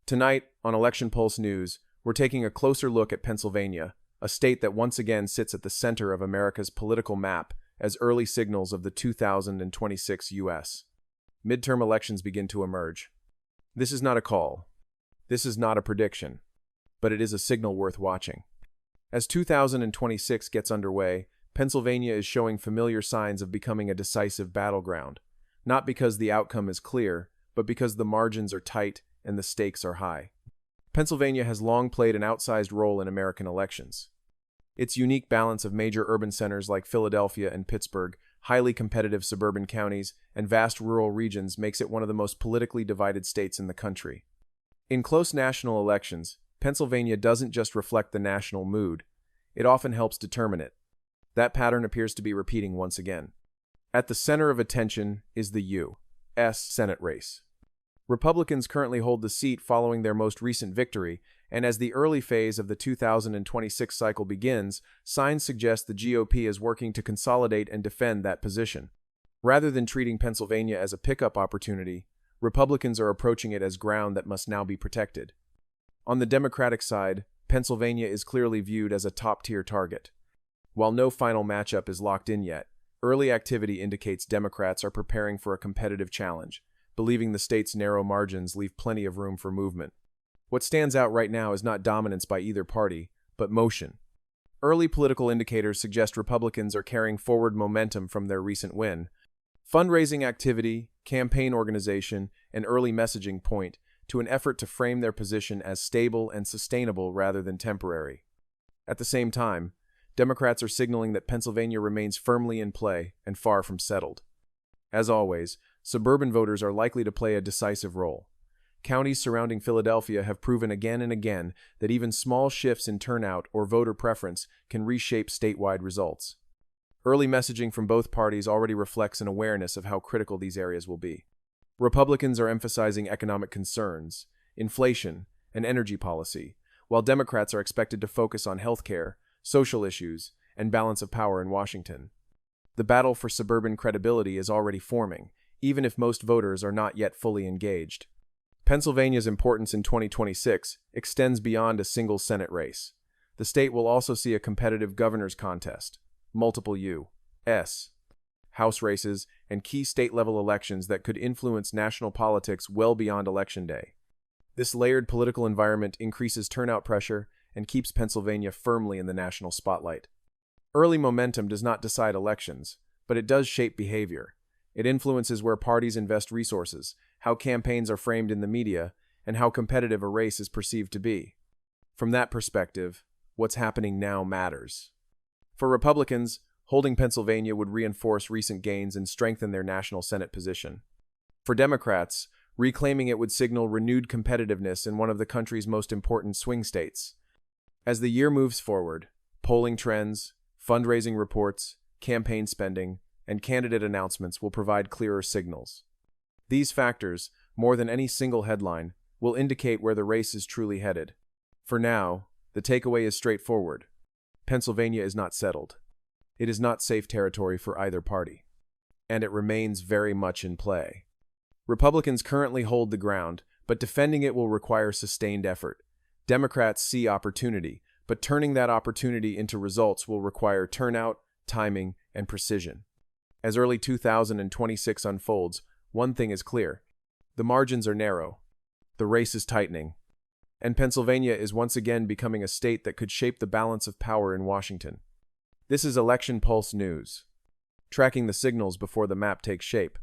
Tonight, on Election Pulse News, we're taking a closer look at Pennsylvania, a state that once again sits at the center of America's political map as early signals of the 2026 U.S. Midterm elections begin to emerge. This is not a call. This is not a prediction. But it is a signal worth watching. As 2026 gets underway, Pennsylvania is showing familiar signs of becoming a decisive battleground, not because the outcome is clear, but because the margins are tight and the stakes are high. Pennsylvania has long played an outsized role in American elections. Its unique balance of major urban centers like Philadelphia and Pittsburgh, highly competitive suburban counties, and vast rural regions makes it one of the most politically divided states in the country. In close national elections, Pennsylvania doesn't just reflect the national mood, it often helps determine it. That pattern appears to be repeating once again. At the center of attention is the U.S. Senate race. Republicans currently hold the seat following their most recent victory, and as the early phase of the 2026 cycle begins, signs suggest the GOP is working to consolidate and defend that position. Rather than treating Pennsylvania as a pickup opportunity, Republicans are approaching it as ground that must now be protected. On the Democratic side, Pennsylvania is clearly viewed as a top-tier target. While no final matchup is locked in yet, early activity indicates Democrats are preparing for a competitive challenge, believing the state's narrow margins leave plenty of room for movement. What stands out right now is not dominance by either party, but motion. Early political indicators suggest Republicans are carrying forward momentum from their recent win. Fundraising activity, campaign organization, and early messaging point to an effort to frame their position as stable and sustainable rather than temporary. At the same time, Democrats are signaling that Pennsylvania remains firmly in play and far from settled. As always, suburban voters are likely to play a decisive role. Counties surrounding Philadelphia have proven again and again that even small shifts in turnout or voter preference can reshape statewide results. Early messaging from both parties already reflects an awareness of how critical these areas will be. Republicans are emphasizing economic concerns, inflation, and energy policy, while Democrats are expected to focus on healthcare, social issues, and balance of power in Washington. The battle for suburban credibility is already forming, even if most voters are not yet fully engaged. Pennsylvania's importance in 2026 extends beyond a single Senate race. The state will also see a competitive governor's contest, multiple U.S. House races, and key state-level elections that could influence national politics well beyond Election Day. This layered political environment increases turnout pressure and keeps Pennsylvania firmly in the national spotlight. Early momentum does not decide elections, but it does shape behavior. It influences where parties invest resources, how campaigns are framed in the media, and how competitive a race is perceived to be. From that perspective, what's happening now matters. For Republicans, holding Pennsylvania would reinforce recent gains and strengthen their national Senate position. For Democrats, reclaiming it would signal renewed competitiveness in one of the country's most important swing states. As the year moves forward, polling trends, fundraising reports, campaign spending, and candidate announcements will provide clearer signals. These factors, more than any single headline, will indicate where the race is truly headed. For now, the takeaway is straightforward. Pennsylvania is not settled. It is not safe territory for either party. And it remains very much in play. Republicans currently hold the ground, but defending it will require sustained effort. Democrats see opportunity, but turning that opportunity into results will require turnout, timing, and precision. As early 2026 unfolds, one thing is clear. The margins are narrow. The race is tightening. And Pennsylvania is once again becoming a state that could shape the balance of power in Washington. This is Election Pulse News, tracking the signals before the map takes shape.